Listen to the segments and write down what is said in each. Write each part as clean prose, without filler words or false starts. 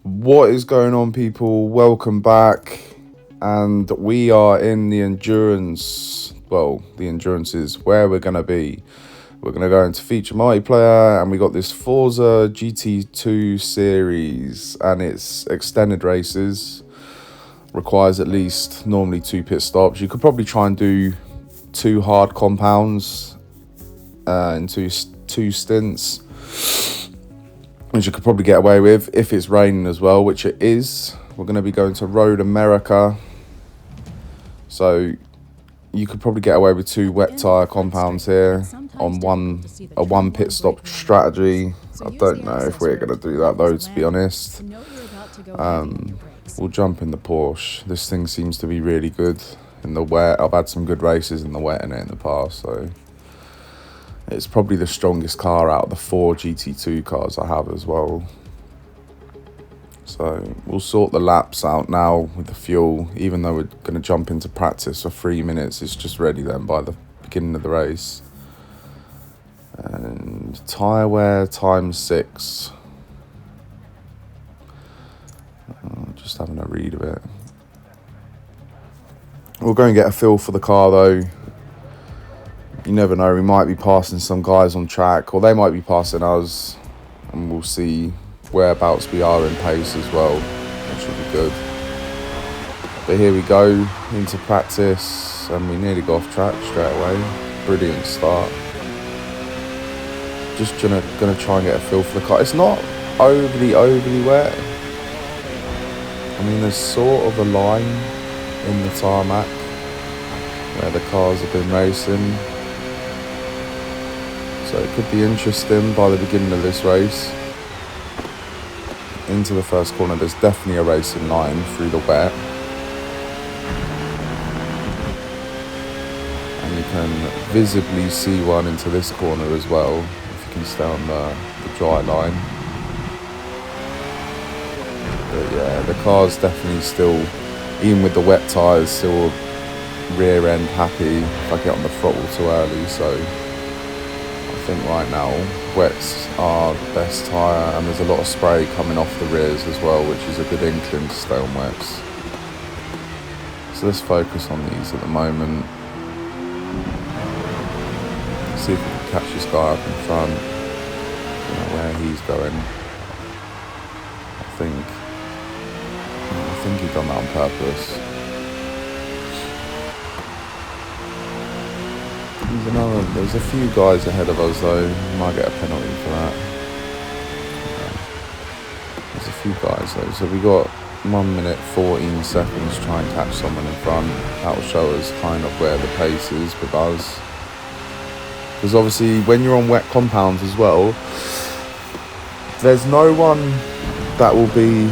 What is going on, people? Welcome back. And we are in the endurance. Well, the endurance is where we're going to be. We're going to go into feature multiplayer, and we got this Forza GT2 Series, and it's extended races. Requires at least normally 2 pit stops. You could probably try and do 2 hard compounds in two stints, which you could probably get away with if it's raining as well, which it is. We're going to be going to Road America, so you could probably get away with 2 wet tyre compounds here on a one pit stop strategy. I don't know if we're going to do that though, to be honest. We'll jump in the Porsche. This thing seems to be really good in the wet. I've had some good races in the wet in it in the past, so it's probably the strongest car out of the 4 GT2 cars I have as well. So we'll sort the laps out now with the fuel. Even though we're going to jump into practice for 3 minutes, it's just ready then by the beginning of the race. And tyre wear ×6. Just having a read of it. We'll go and get a feel for the car though. You never know, we might be passing some guys on track, or they might be passing us, and we'll see whereabouts we are in pace as well, which will be good. But here we go into practice, and we nearly got off track straight away. Brilliant start. Just gonna try and get a feel for the car. It's not overly wet. I mean, there's sort of a line in the tarmac where the cars have been racing, so it could be interesting by the beginning of this race. Into the first corner, there's definitely a racing line through the wet, and you can visibly see one into this corner as well if you can stay on the dry line. But yeah, the car's definitely still, even with the wet tyres, still rear end happy if I get on the throttle too early. So I think right now wets are the best tyre, and there's a lot of spray coming off the rears as well, which is a good inkling to stay on wets. So let's focus on these at the moment. See if we can catch this guy up in front. Don't know where he's going. I think he done that on purpose. There's a few guys ahead of us though. Might get a penalty for that. There's a few guys though. So we got 1 minute 14 seconds to try and catch someone in front. That will show us kind of where the pace is with us. Because obviously when you're on wet compounds as well, there's no one that will be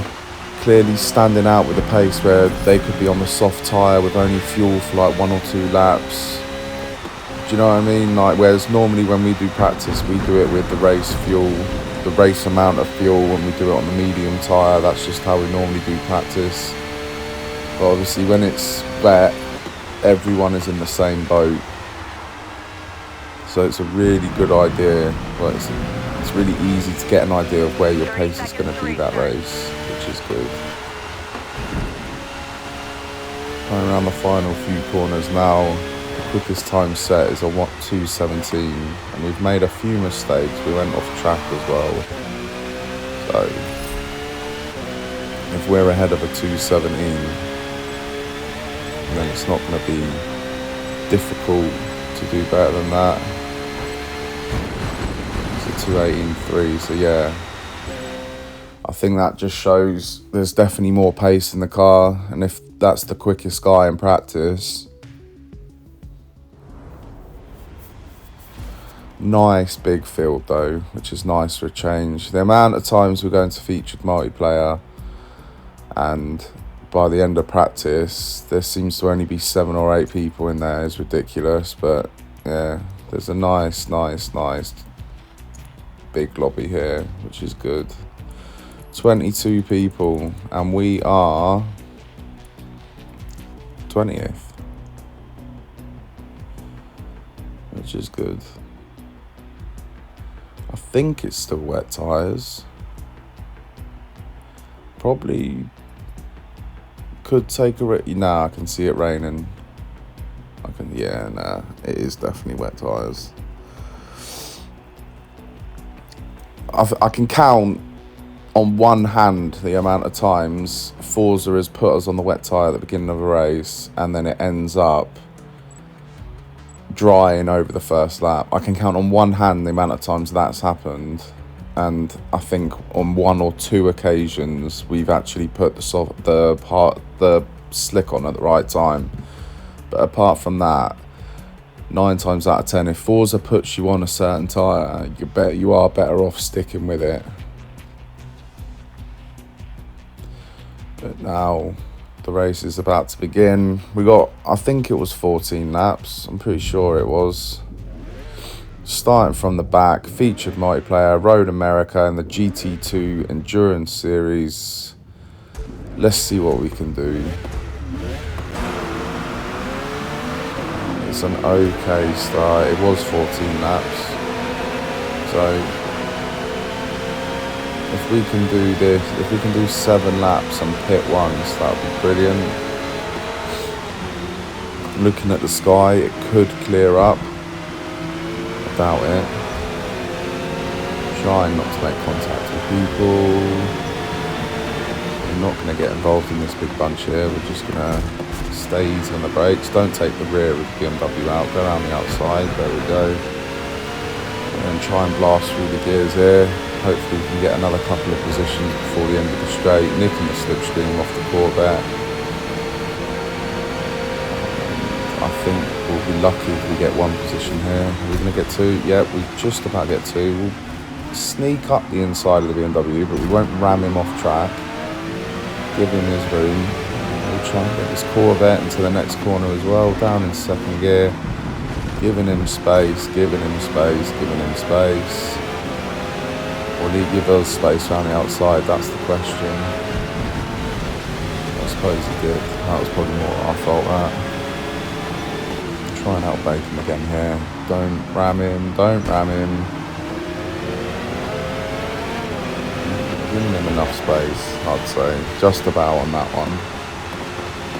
clearly standing out with the pace, where they could be on the soft tyre with only fuel for like 1 or 2 laps. Do you know what I mean? Like, whereas normally when we do practice, we do it with the race fuel, the race amount of fuel, when we do it on the medium tyre. That's just how we normally do practice. But obviously when it's wet, everyone is in the same boat. So it's a really good idea. Well, it's really easy to get an idea of where your pace is going to be that race, which is good. Going around the final few corners now. The quickest time set is a 2:17, and we've made a few mistakes. We went off track as well. So if we're ahead of a 2:17, then it's not going to be difficult to do better than that. It's a 2:18.3, so yeah. I think that just shows there's definitely more pace in the car, and if that's the quickest guy in practice. Nice big field though, which is nice for a change. The amount of times we're going to featured multiplayer, and by the end of practice there seems to only be 7 or 8 people in there, is ridiculous. But yeah, there's a nice big lobby here, which is good. 22 people, and we are 20th, which is good. I think it's still wet tyres. probably could take a nah, I can see it raining. Yeah, nah, it is definitely wet tyres. I can count on one hand the amount of times Forza has put us on the wet tyre at the beginning of a race, and then it ends up drying over the first lap. I can count on one hand the amount of times that's happened, and I think on one or two occasions we've actually put the slick on at the right time. But apart from that, 9 times out of 10, if Forza puts you on a certain tyre, you are better off sticking with it. But now the race is about to begin. We got, I think it was 14 laps. I'm pretty sure it was. Starting from the back, featured multiplayer, Road America and the GT2 Endurance Series. Let's see what we can do. It's an okay start. It was 14 laps. So if we can do this, if we can do 7 laps and pit once, that would be brilliant. Looking at the sky, it could clear up. I doubt it. Trying not to make contact with people. We're not going to get involved in this big bunch here. We're just going to stay easy on the brakes. Don't take the rear of the BMW out. Go around the outside. There we go. And then try and blast through the gears here. Hopefully we can get another couple of positions before the end of the straight. Nicking the slipstream off the Corvette. I think we'll be lucky if we get 1 position here. Are we going to get 2? Yeah, we just about get 2. We'll sneak up the inside of the BMW, but we won't ram him off track. Give him his room. We'll try and get this Corvette into the next corner as well, down in 2nd gear. Giving him space, giving him space, giving him space. Will he give us space around the outside? That's the question. I suppose he did. That was probably more our fault, that. Try and outbrake him again here. Don't ram him, don't ram him. Giving him enough space, I'd say. Just about on that one.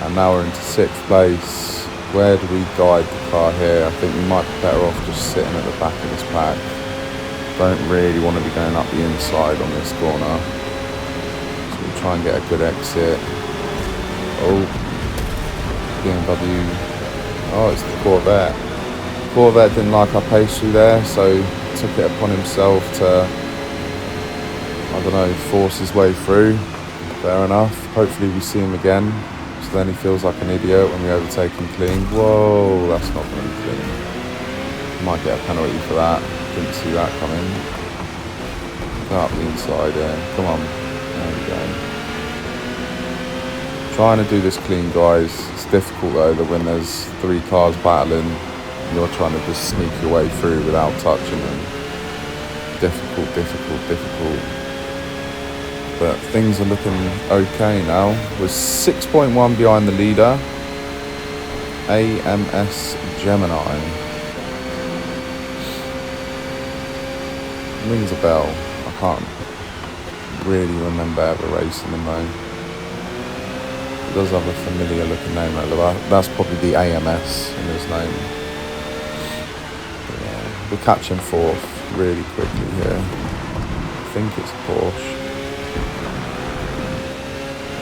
And now we're into 6th place. Where do we guide the car here? I think we might be better off just sitting at the back of this pack. Don't really want to be going up the inside on this corner. So we'll try and get a good exit. Oh, BMW. Oh, it's the Corvette. Corvette didn't like our pace through there, so took it upon himself to, I don't know, force his way through. Fair enough. Hopefully we see him again. So then he feels like an idiot when we overtake him clean. Whoa, that's not going to be clean. Might get a penalty for that. Didn't see that coming. Go up the inside there. Come on. There we go. Trying to do this clean, guys. It's difficult though, that when there's 3 cars battling, you're trying to just sneak your way through without touching them. Difficult, difficult, difficult. But things are looking okay now. We're 6.1 behind the leader. AMS Gemini. Rings a bell. I can't really remember ever racing them though. It does have a familiar looking name though. That's probably the AMS in his name. But yeah, we're catching 4th really quickly here. I think it's a Porsche.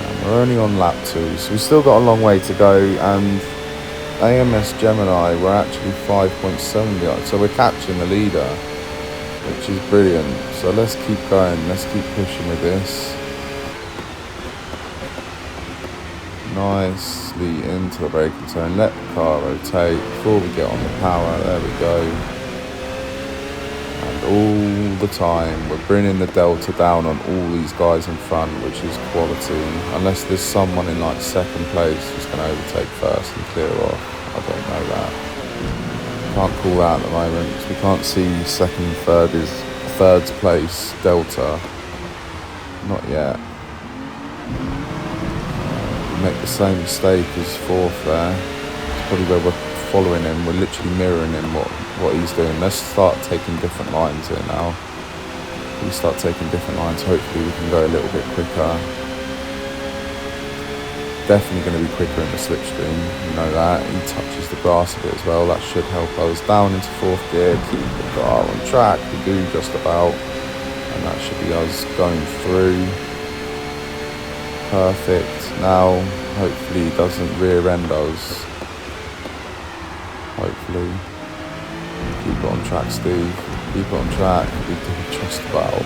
And we're only on lap 2, so we've still got a long way to go. And AMS Gemini, we're actually 5.7 behind, so we're catching the leader, which is brilliant. So let's keep going, let's keep pushing with this. Nicely into the braking turn, let the car rotate before we get on the power. There we go. And all the time we're bringing the delta down on all these guys in front, which is quality. Unless there's someone in like 2nd place who's going to overtake first and clear off. I don't know that. Can't call that at the moment because we can't see 2nd, 3rd place delta. Not yet. We make the same mistake as 4th there. It's probably where we're following him. We're literally mirroring him what he's doing. Let's start taking different lines here now. We start taking different lines. Hopefully we can go a little bit quicker. Definitely going to be quicker in the slipstream, you know that. He touches the grass a bit as well, that should help us. Down into 4th gear, keep the car on track, we do just about, and that should be us going through. Perfect. Now, hopefully he doesn't rear end us. Hopefully. Keep it on track, Steve. Keep it on track, we do just about.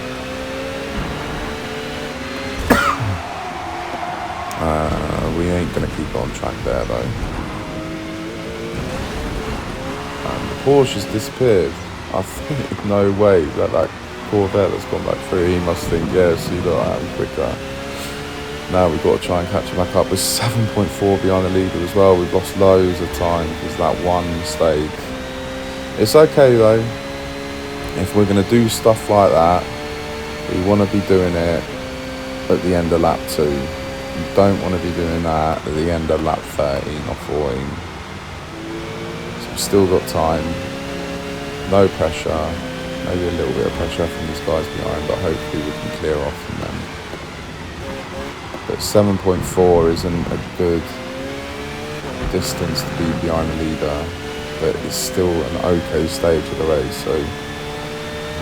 We ain't going to keep it on track there though. And the Porsche's disappeared. I think no way that Corvette that's gone back through, he must think, yes, you got to have quicker. Now we've got to try and catch him back up. We're 7.4 behind the leader as well. We've lost loads of time because that one mistake. It's okay though. If we're going to do stuff like that, we want to be doing it at the end of lap 2. You don't want to be doing that at the end of lap 13 or 14. So we've still got time. No pressure. Maybe a little bit of pressure from these guys behind, but hopefully we can clear off from them. But 7.4 isn't a good distance to be behind the leader, but it's still an okay stage of the race, so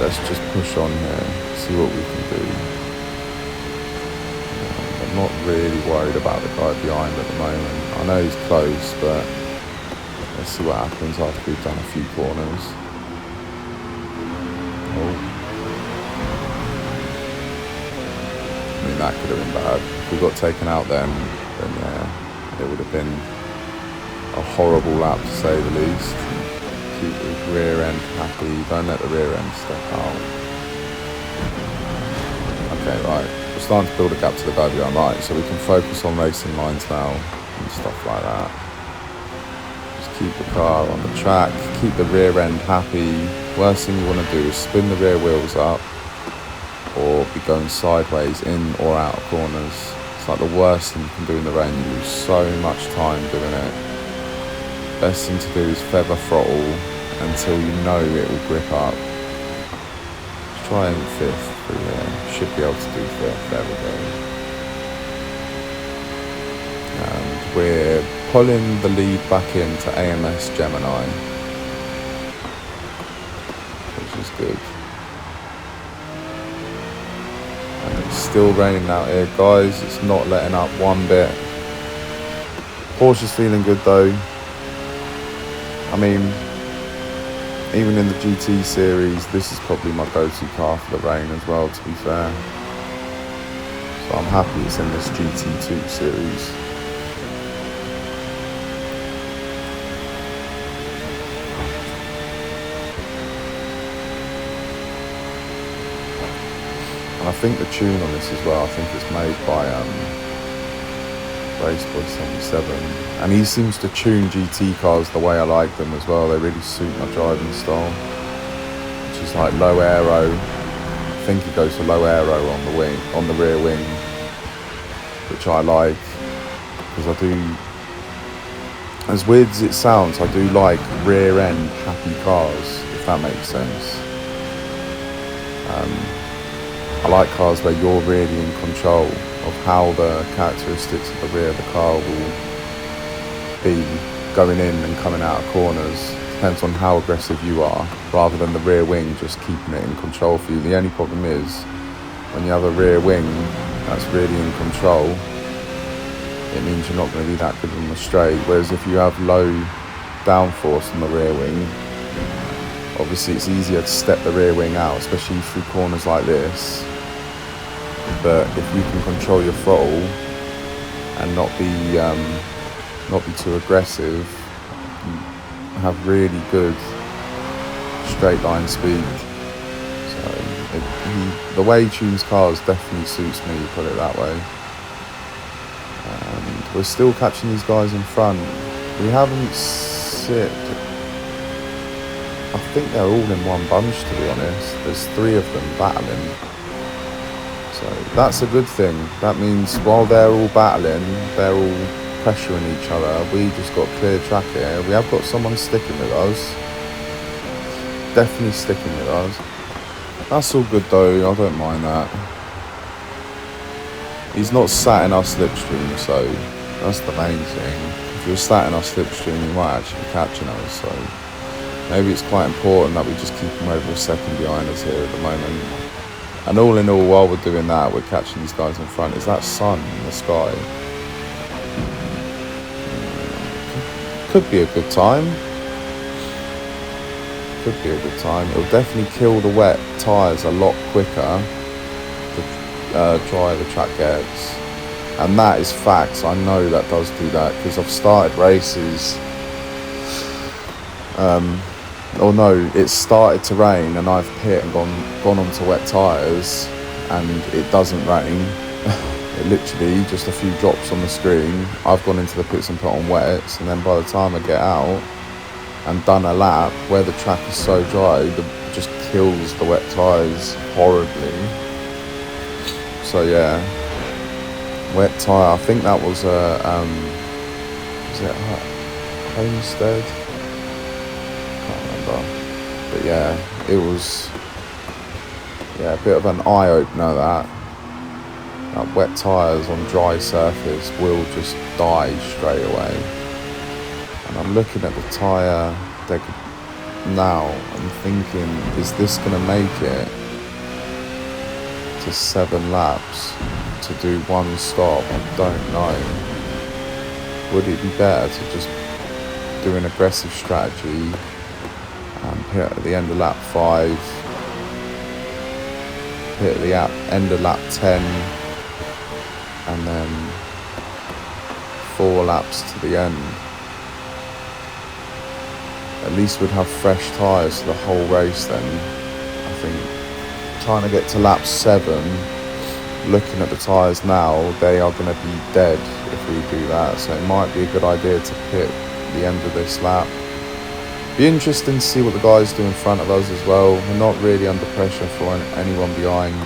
let's just push on here, see what we can do. I'm not really worried about the guy behind at the moment. I know he's close, but let's see what happens after we've done a few corners. Oh. I mean, that could have been bad. If we got taken out then yeah, it would have been a horrible lap to say the least. Keep the rear end happy, don't let the rear end step out. Okay, right, we're starting to build a gap to the guy behind, right, so we can focus on racing lines now and stuff like that. Just keep the car on the track, keep the rear end happy. Worst thing you want to do is spin the rear wheels up or be going sideways in or out of corners. It's like the worst thing you can do in the rain. You lose so much time doing it. Best thing to do is feather throttle until you know it will grip up. Let's try in 5th through here. Should be able to do 5th. There we go. And we're pulling the lead back into AMS Gemini, which is good. And it's still raining out here, guys. It's not letting up one bit. Porsche's feeling good though. I mean, even in the GT series, this is probably my go-to car for the rain as well, to be fair. So I'm happy it's in this GT2 series. And I think the tune on this as well, I think it's made by Raceboy 77, and he seems to tune GT cars the way I like them as well. They really suit my driving style, which is like low aero. I think he goes for low aero on the wing, on the rear wing, which I like because I do. As weird as it sounds, I do like rear end happy cars, if that makes sense. I like cars where you're really in control of how the characteristics of the rear of the car will be going in and coming out of corners. Depends on how aggressive you are, rather than the rear wing just keeping it in control for you. The only problem is when you have a rear wing that's really in control, it means you're not going to be that good on the straight. Whereas if you have low downforce on the rear wing, obviously it's easier to step the rear wing out, especially through corners like this. But if you can control your throttle and not be too aggressive, you have really good straight line speed. So the way he tunes cars definitely suits me, put it that way. And we're still catching these guys in front. We haven't sit. I think they're all in one bunch, to be honest. There's 3 of them battling. So that's a good thing. That means while they're all battling, they're all pressuring each other. We just got clear track here. We have got someone sticking with us. Definitely sticking with us. That's all good though, I don't mind that. He's not sat in our slipstream, so That's the main thing. If you're sat in our slipstream, you might actually be catching us, so maybe it's quite important that we just keep them over a second behind us here at the moment. And all in all, while we're doing that, we're catching these guys in front. Is that sun in the sky? Could be a good time. Could be a good time. It'll definitely kill the wet tyres a lot quicker the drier the track gets. And that is facts. I know that does do that because I've started races. It started to rain and I've pit and gone onto wet tyres and it doesn't rain. It literally just a few drops on the screen. I've gone into the pits and put on wets, and then by the time I get out and done a lap where the track is so dry, it just kills the wet tyres horribly. So yeah, wet tyre. I think that was a was it Homestead? Can't remember. But yeah, it was a bit of an eye opener that wet tyres on dry surface will just die straight away. And I'm looking at the tyre deck now, I'm thinking, is this going to make it to 7 laps to do one stop? I don't know. Would it be better to just do an aggressive strategy and hit at the end of lap 5, hit at the end of lap 10, and then 4 laps to the end? At least we'd have fresh tyres for the whole race then. I think trying to get to lap 7, looking at the tyres now, they are going to be dead if we do that. So it might be a good idea to pit the end of this lap. Be interesting to see what the guys do in front of us as well. We're not really under pressure for anyone behind.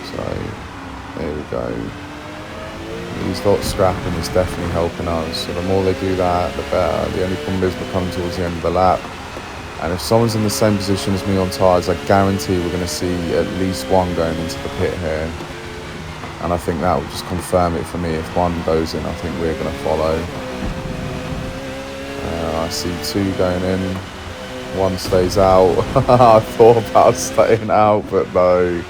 So there we go. These lot scrapping is definitely helping us. So the more they do that, the better. The only problem is we're coming towards the end of the lap. And if someone's in the same position as me on tyres, I guarantee we're going to see at least one going into the pit here. And I think that will just confirm it for me. If one goes in, I think we're going to follow. I see 2 going in. 1 stays out. I thought about staying out, but no.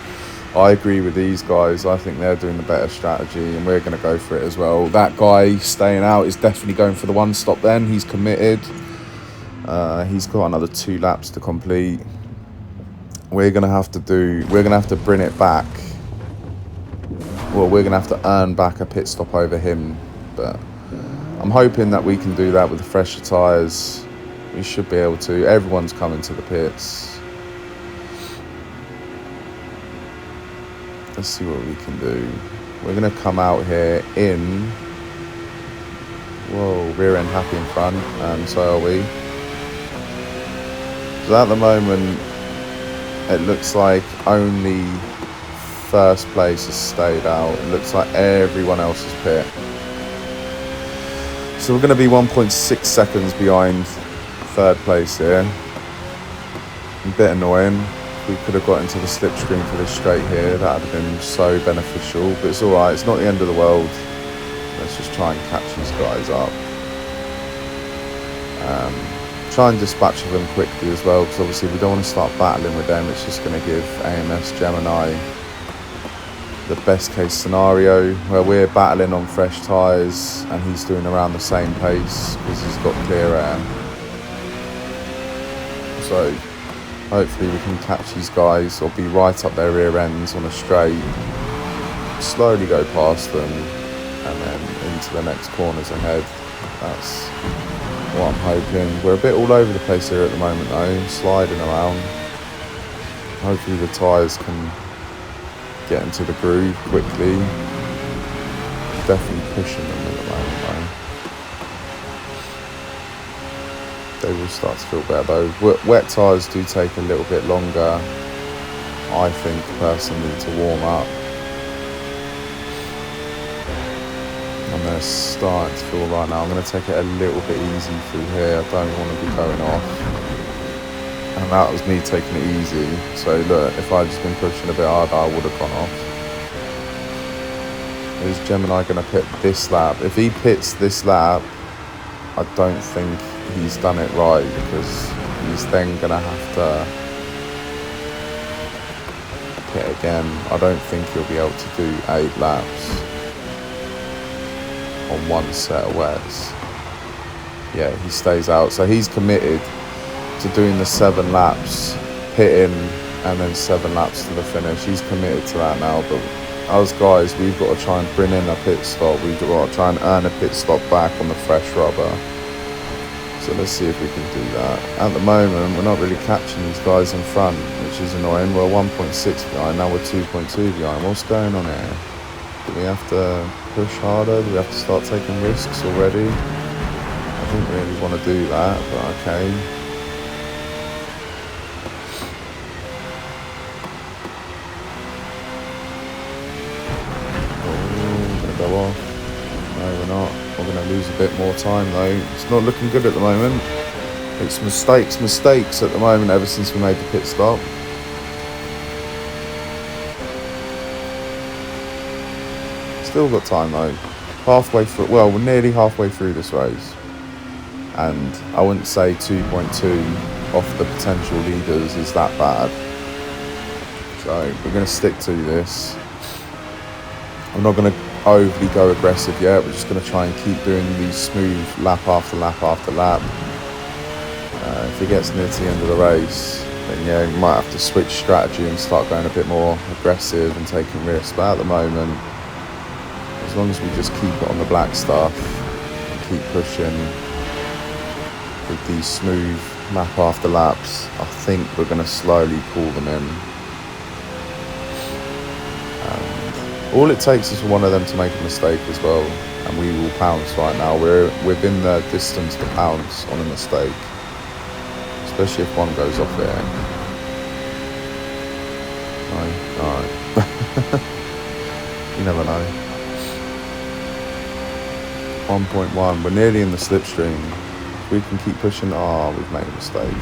I agree with these guys. I think they're doing the better strategy and we're going to go for it as well. That guy staying out is definitely going for the 1 stop then. He's committed. He's got another 2 laps to complete. We're going to have to bring it back. Well, we're going to have to earn back a pit stop over him, but I'm hoping that we can do that with the fresher tyres. We should be able to. Everyone's coming to the pits. Let's see what we can do. We're going to come out here in... Whoa, rear end happy in front, and so are we. So at the moment, it looks like only first place has stayed out. It looks like everyone else is pit. So we're going to be 1.6 seconds behind 3rd place here. A bit annoying. We could have got into the slipstream for this straight here. That would have been so beneficial. But it's alright. It's not the end of the world. Let's just try and catch these guys up. Try and dispatch of them quickly as well, because obviously we don't want to start battling with them. It's just going to give AMS Gemini the best case scenario where we're battling on fresh tyres and he's doing around the same pace because he's got clear air. So hopefully we can catch these guys or be right up their rear ends on a straight, slowly go past them and then into the next corners ahead. That's what I'm hoping. We're a bit all over the place here at the moment though, sliding around. Hopefully the tyres can get into the groove quickly. Definitely pushing them at the moment though. They will start to feel better though. Wet tyres do take a little bit longer, I think personally, to warm up. And they're starting to feel right now. I'm going to take it a little bit easy through here. I don't want to be going off. And that was me taking it easy. So look, if I'd just been pushing a bit harder, I would have gone off. Is Gemini going to pit this lap? If he pits this lap, I don't think he's done it right, because he's then going to have to pit again. I don't think he'll be able to do 8 laps on one set of wets. Yeah, he stays out. So he's committed to doing the 7 laps, pitting, and then 7 laps to the finish. He's committed to that now, but us guys, we've got to try and bring in a pit stop. We've got to try and earn a pit stop back on the fresh rubber. So let's see if we can do that. At the moment, we're not really catching these guys in front, which is annoying. We're 1.6 behind, now we're 2.2 behind. What's going on here? Do we have to push harder? Do we have to start taking risks already? I didn't really want to do that, but okay. Go off. No, we're not. We're going to lose a bit more time though. It's not looking good at the moment. It's mistakes at the moment ever since we made the pit stop. Still got time though. Halfway through, well, we're nearly halfway through this race. And I wouldn't say 2.2 off the potential leaders is that bad. So we're going to stick to this. I'm not going to overly go aggressive yet. We're just going to try and keep doing these smooth lap after lap after lap. If it gets near to the end of the race, then yeah, we might have to switch strategy and start going a bit more aggressive and taking risks. But at the moment, as long as we just keep it on the black stuff and keep pushing with these smooth lap after laps, I think we're going to slowly pull them in. All it takes is for one of them to make a mistake as well, and we will pounce right now. We're within the distance to pounce on a mistake, especially if one goes off there. No, alright. You never know. 1.1, we're nearly in the slipstream. If we can keep pushing, we've made a mistake.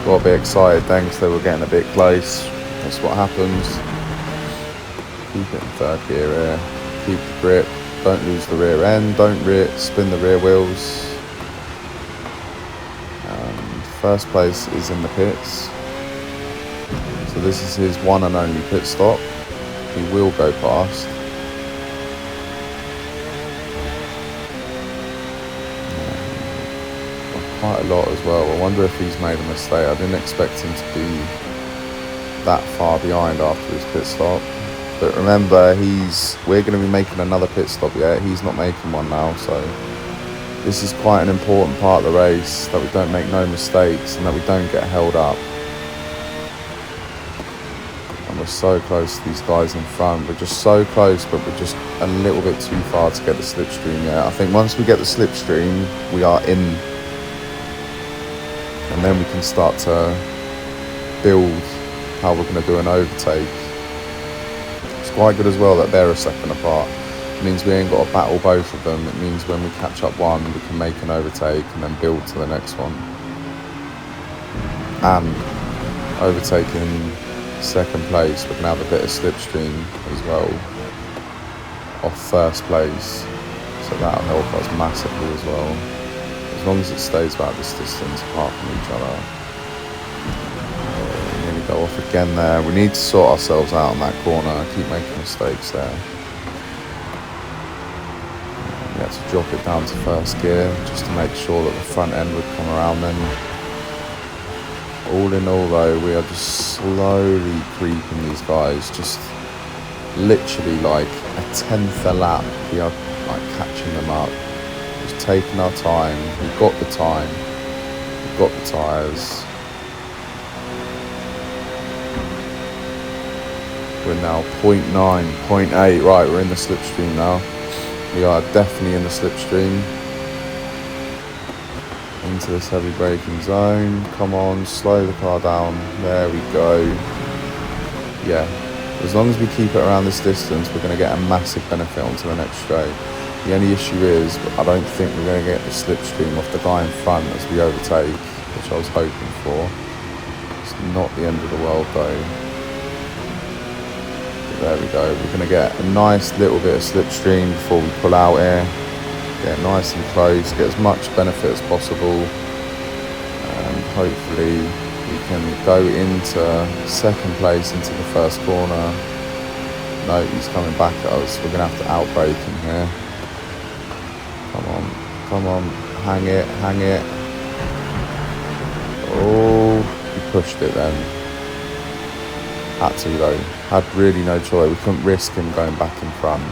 Got a bit excited then because they were getting a bit close. That's what happens. Keep it in third gear here, keep the grip, don't lose the rear end, don't spin the rear wheels. First place is in the pits, so this is his one and only pit stop. He will go past. Quite a lot as well. I wonder if he's made a mistake. I didn't expect him to be that far behind after his pit stop. But remember, we're going to be making another pit stop yet. He's not making one now, so this is quite an important part of the race, that we don't make no mistakes and that we don't get held up. And we're so close to these guys in front. We're just so close, but we're just a little bit too far to get the slipstream yet. I think once we get the slipstream, we are in, and then we can start to build how we're going to do an overtake. Quite good as well that they're a second apart. It means we ain't got to battle both of them. It means when we catch up one, we can make an overtake and then build to the next one. And overtaking second place, we can have a bit of slipstream as well off first place, so that'll help us massively as well, as long as it stays about this distance apart from each other. Go off again there. We need to sort ourselves out on that corner. I keep making mistakes there. We had to drop it down to first gear just to make sure that the front end would come around then. All in all though, we are just slowly creeping these guys, just literally like a tenth a lap. We are like catching them up, just taking our time. We've got the time, we've got the tyres. We're now 0.9, 0.8, right, we're in the slipstream now. We are definitely in the slipstream. Into this heavy braking zone. Come on, slow the car down. There we go. Yeah, as long as we keep it around this distance, we're going to get a massive benefit onto the next straight. The only issue is, I don't think we're going to get the slipstream off the guy in front as we overtake, which I was hoping for. It's not the end of the world though. There we go. We're going to get a nice little bit of slipstream before we pull out here. Get nice and close, get as much benefit as possible, and hopefully we can go into second place into the first corner. No, he's coming back at us. We're going to have to outbrake him here. Come on, hang it. Oh, he pushed it then. Had to though, had really no choice. We couldn't risk him going back in front.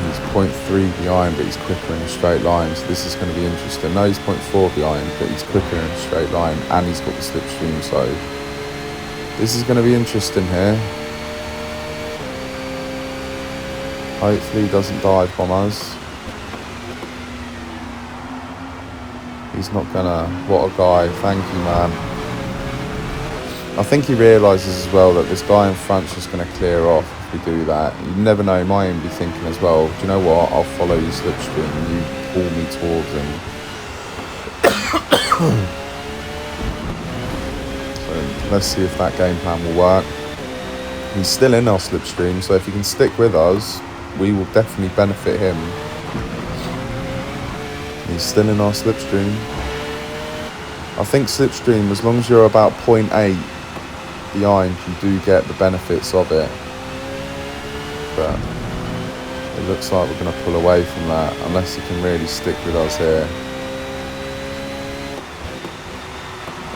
He's 0.3 behind, but he's quicker in a straight line, so this is going to be interesting. No, he's 0.4 behind, but he's quicker in a straight line, and he's got the slipstream, so this is going to be interesting here. Hopefully he doesn't dive bomb us. He's not gonna. What a guy, thank you, man. I think he realises as well that this guy in front's just going to clear off if we do that. You never know, he might even be thinking as well, do you know what, I'll follow you slipstream and you pull me towards him. So let's see if that game plan will work. He's still in our slipstream, so if he can stick with us, we will definitely benefit him. He's still in our slipstream. I think slipstream, as long as you're about 0.8 behind, you do get the benefits of it, but it looks like we're going to pull away from that unless he can really stick with us here.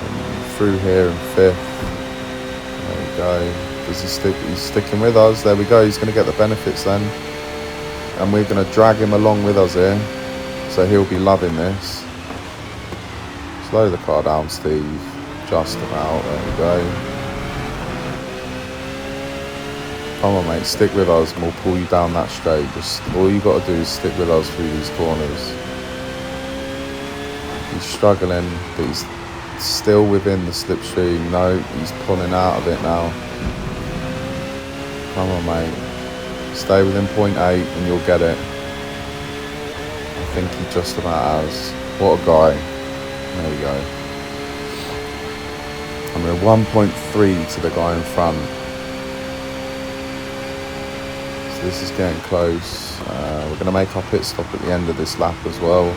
And through here in fifth. There we go. Does he stick? He's sticking with us. There we go. He's going to get the benefits then, and we're going to drag him along with us here, so he'll be loving this. Slow the car down, Steve. Just about. There we go. Come on, mate, stick with us and we'll pull you down that straight. Just all you got to do is stick with us through these corners. He's struggling, but he's still within the slipstream. No, he's pulling out of it now. Come on, mate. Stay within 0.8 and you'll get it. I think he just about has. What a guy. There we go. And we're 1.3 to the guy in front. So this is getting close. We're going to make our pit stop at the end of this lap as well.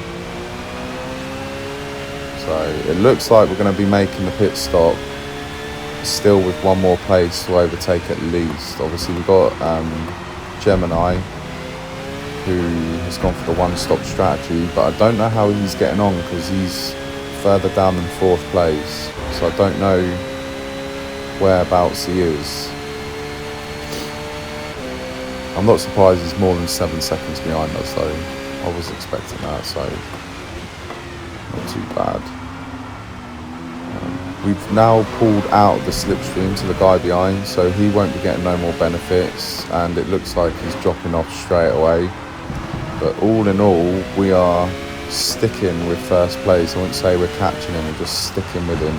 So it looks like we're going to be making the pit stop still with one more place to overtake at least. Obviously we've got Gemini, who has gone for the one-stop strategy, but I don't know how he's getting on because he's further down than fourth place, so I don't know whereabouts he is. I'm not surprised he's more than 7 seconds behind us though. I was expecting that, so not too bad. We've now pulled out of the slipstream to the guy behind, so he won't be getting no more benefits, and it looks like he's dropping off straight away. But all in all, we are sticking with first place. I wouldn't say we're catching him, we're just sticking with him,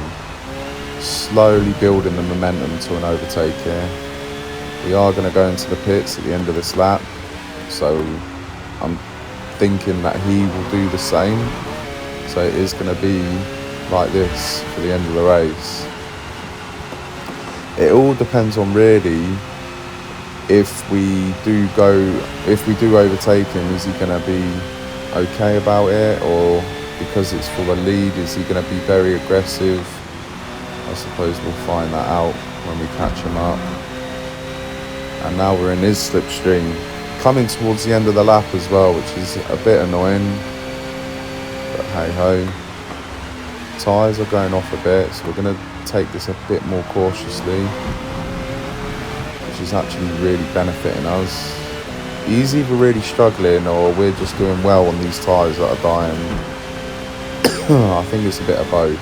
slowly building the momentum to an overtake here. We are going to go into the pits at the end of this lap, so I'm thinking that he will do the same. So it is going to be like this for the end of the race. It all depends on really if we do overtake him, is he going to be okay about it, or because it's for the lead, is he going to be very aggressive? I suppose we'll find that out when we catch him up. And now we're in his slipstream, coming towards the end of the lap as well, which is a bit annoying, but hey ho. Tyres are going off a bit, so we're going to take this a bit more cautiously, which is actually really benefiting us. He's either really struggling or we're just doing well on these tyres that are dying. I think it's a bit of both.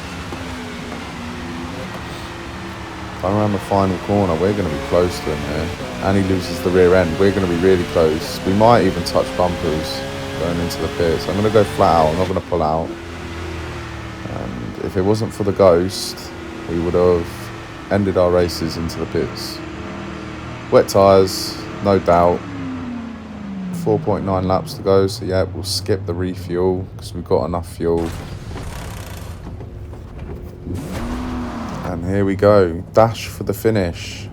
Around the final corner, we're going to be close to him here, and he loses the rear end. We're going to be really close. We might even touch bumpers going into the pits. I'm going to go flat out. I'm not going to pull out. And if it wasn't for the ghost, we would have ended our races into the pits. Wet tyres, no doubt. 4.9 laps to go, so yeah, we'll skip the refuel because we've got enough fuel. And And here we go. Dash for the finish.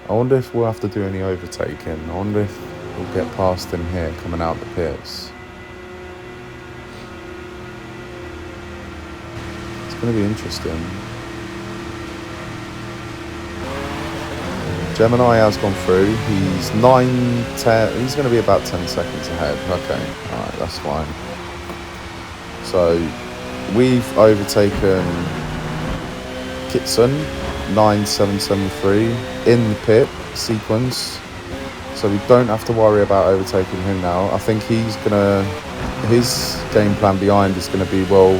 I wonder if we'll have to do any overtaking. I wonder if we'll get past him here coming out the pits. It's going to be interesting. Gemini has gone through. He's 10. He's going to be about 10 seconds ahead. Okay, alright, that's fine. So we've overtaken Kitson 9773 in the pit sequence. So we don't have to worry about overtaking him now. I think his game plan behind is going to be, well,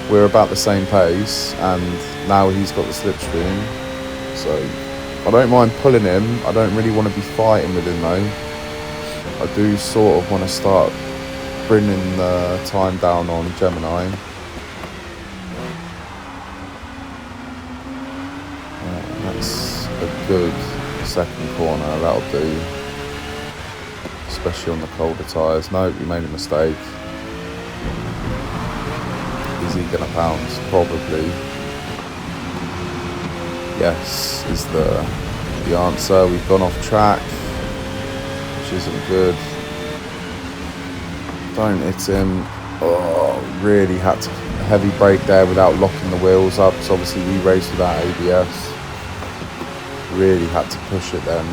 we're about the same pace and now he's got the slipstream. So I don't mind pulling him. I don't really want to be fighting with him though. I do sort of want to start bringing the time down on Gemini. That's a good second corner, that'll do. Especially on the colder tyres. No, we made a mistake. Is he going to bounce? Probably. Yes, is the answer. We've gone off track, which isn't good. Don't hit him. Oh, really had to heavy brake there without locking the wheels up. So obviously we raced without ABS. Really had to push it then.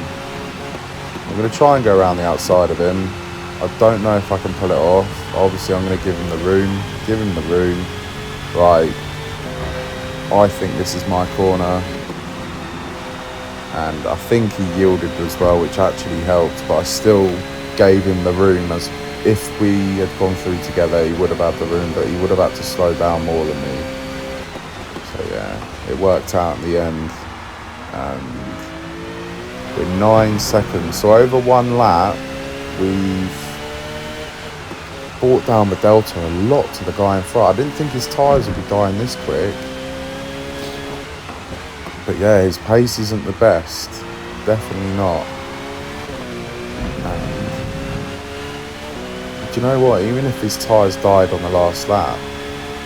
I'm going to try and go around the outside of him. I don't know if I can pull it off. Obviously I'm going to give him the room. Give him the room. Right. I think this is my corner. And I think he yielded as well, which actually helped. But I still gave him the room. As if we had gone through together, he would have had the room. But he would have had to slow down more than me. So yeah, it worked out in the end. And we're 9 seconds. So over one lap, we've brought down the delta a lot to the guy in front. I didn't think his tyres would be dying this quick. But yeah, his pace isn't the best. Definitely not. And do you know what? Even if his tyres died on the last lap,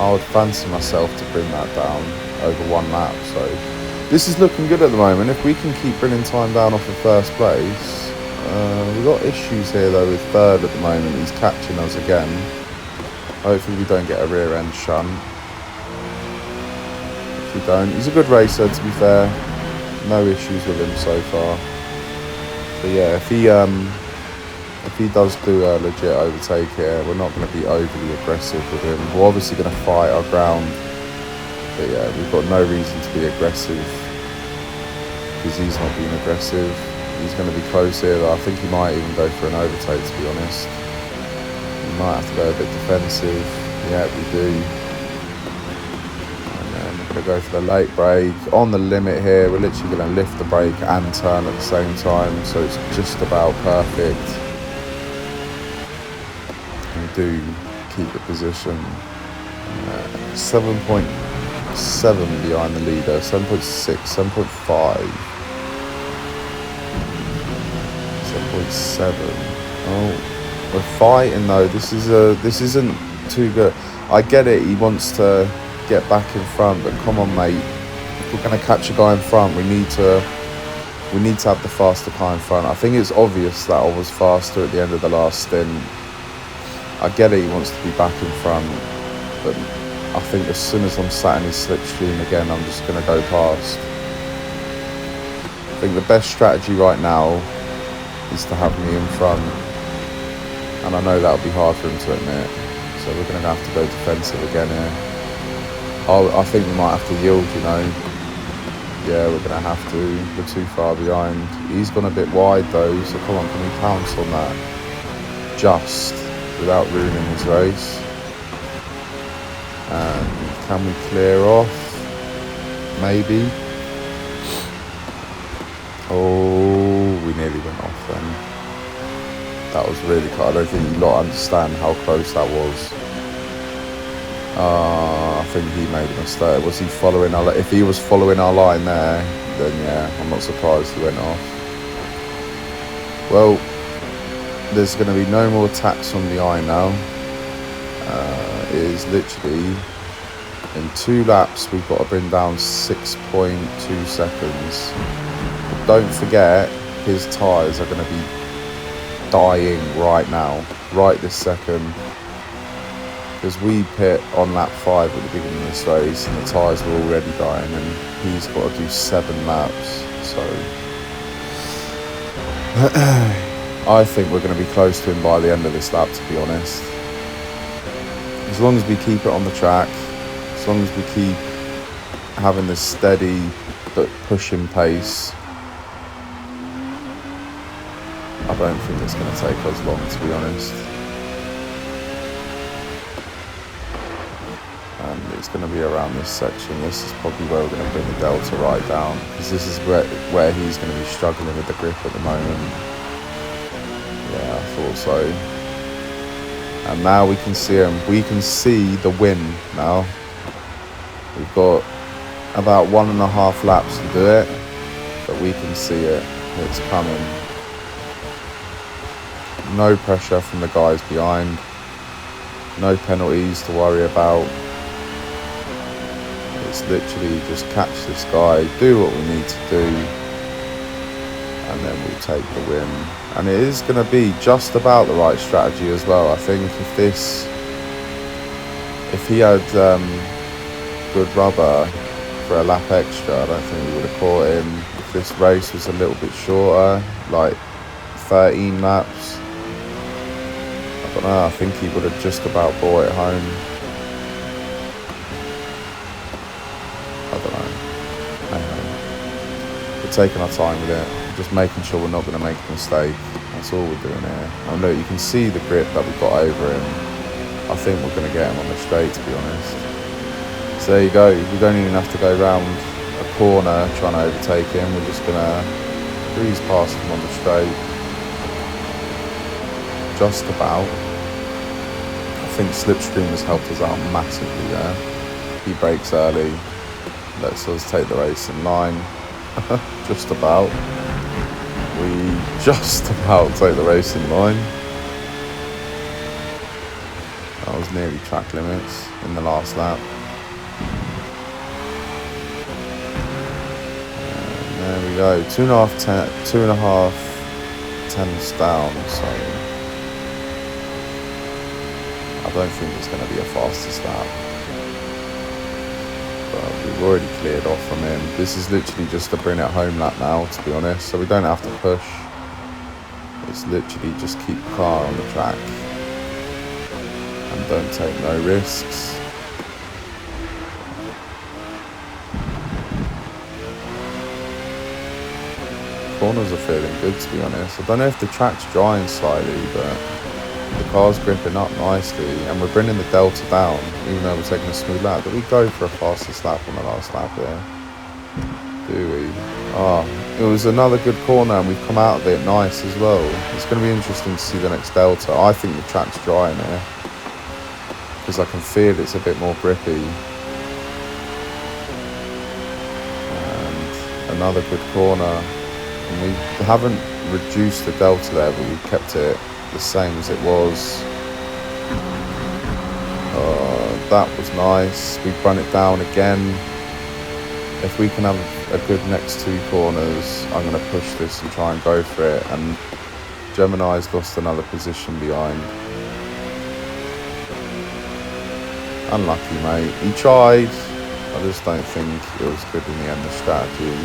I would fancy myself to bring that down over one lap. So this is looking good at the moment. If we can keep bringing time down off of first place. We've got issues here though with third at the moment. He's catching us again. Hopefully we don't get a rear end shunt. If we don't, he's a good racer to be fair. No issues with him so far. But yeah, if he does do a legit overtake here, we're not going to be overly aggressive with him. We're obviously going to fight our ground. But yeah, we've got no reason to be aggressive because he's not being aggressive. He's going to be close here. I think he might even go for an overtake, to be honest. We might have to go a bit defensive. Yeah, we do. And then we're going to go for the late brake. On the limit here, we're literally going to lift the brake and turn at the same time. So it's just about perfect. We do keep the position. 7.7 behind the leader. 7.6, 7.5. 7.7. Oh, we're fighting though. This isn't too good. I get it. He wants to get back in front, but come on, mate. If we're gonna catch a guy in front, we need to have the faster car in front. I think it's obvious that I was faster at the end of the last stint. I get it. He wants to be back in front, but I think as soon as I'm sat in his slipstream again, I'm just gonna go past. I think the best strategy right now is to have me in front, and I know that'll be hard for him to admit, so we're going to have to go defensive again here. I think we might have to yield, you know. Yeah, we're going to have to. We're too far behind. He's gone a bit wide though, so come on, can we pounce on that just without ruining his race? And can we clear off? Maybe. Oh, we nearly went off then. That was really close. I don't think you lot understand how close that was. I think he made a mistake. Was he following our... If he was following our line there, then yeah, I'm not surprised he went off. Well, there's going to be no more attacks on the eye now. It is literally In 2 laps, we've got to bring down 6.2 seconds. But don't forget, his tyres are going to be dying right now, right this second. Because we pit on lap 5 at the beginning of this race, and the tyres were already dying, and he's got to do 7 laps. So I think we're going to be close to him by the end of this lap, to be honest. As long as we keep it on the track, as long as we keep having this steady but pushing pace, I don't think it's going to take us long, to be honest. And it's going to be around this section. This is probably where we're going to bring the delta right down, because this is where he's going to be struggling with the grip at the moment. Yeah, I thought so. And now we can see him. We can see the win now. We've got about 1.5 laps to do it, but we can see it. It's coming. No pressure from the guys behind. No penalties to worry about. It's literally just catch this guy, do what we need to do, and then we'll take the win. And it is going to be just about the right strategy as well. I think if he had good rubber for a lap extra, I don't think we would have caught him. If this race was a little bit shorter, like 13 laps, I don't know, I think he would have just about brought it home. I don't know. Anyway, we're taking our time with it. Just making sure we're not going to make a mistake. That's all we're doing here. And look, you can see the grip that we've got over him. I think we're going to get him on the straight, to be honest. So there you go. We don't even have to go round a corner trying to overtake him. We're just going to breeze past him on the straight. Just about. I think Slipstream has helped us out massively there. He brakes early. Lets us take the race in line. Just about. We just about take the race in line. That was nearly track limits in the last lap. And there we go. 2.5 tenths down. So I don't think it's going to be a fastest lap. But we've already cleared off from him. This is literally just a bring it home lap now, to be honest. So we don't have to push. It's literally just keep the car on the track. And don't take no risks. Corners are feeling good, to be honest. I don't know if the track's drying slightly, but the car's gripping up nicely, and we're bringing the delta down, even though we're taking a smooth lap. Do we go for a fastest lap on the last lap there? Do we? Oh, it was another good corner, and we've come out of it nice as well. It's going to be interesting to see the next delta. I think the track's drying here, because I can feel it's a bit more grippy. And another good corner. And we haven't reduced the delta there, but we've kept it the same as it was. That was nice. We've run it down again. If we can have a good next 2 corners, I'm going to push this and try and go for it. And Gemini's lost another position behind. Unlucky, mate. He tried. I just don't think it was good in the end, the strategy.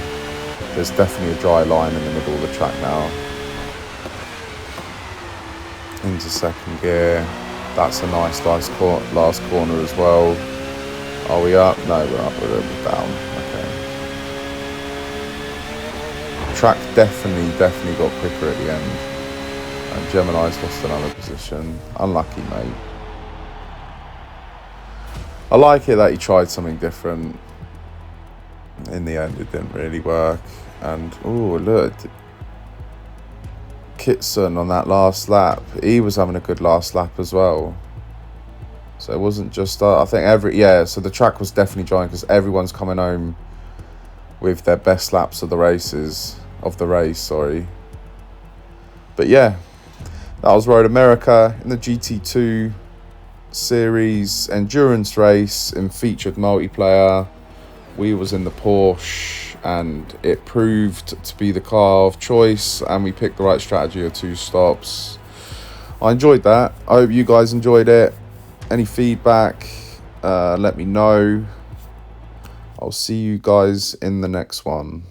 There's definitely a dry line in the middle of the track now. Into second gear. That's a nice last corner as well. Are we up? No, we're up. We're down. Okay. Track definitely got quicker at the end. And Gemini's lost another position. Unlucky, mate. I like it that he tried something different. In the end, it didn't really work. And, oh, look. Kitson on that last lap, he was having a good last lap as well. So it wasn't just I think so the track was definitely drying, because everyone's coming home with their best laps of the race, sorry. But yeah, that was Road America in the GT2 Series endurance race in featured multiplayer. We was in the Porsche and it proved to be the car of choice, and we picked the right strategy of 2 stops. I enjoyed that. I hope you guys enjoyed it. Any feedback, let me know. I'll see you guys in the next one.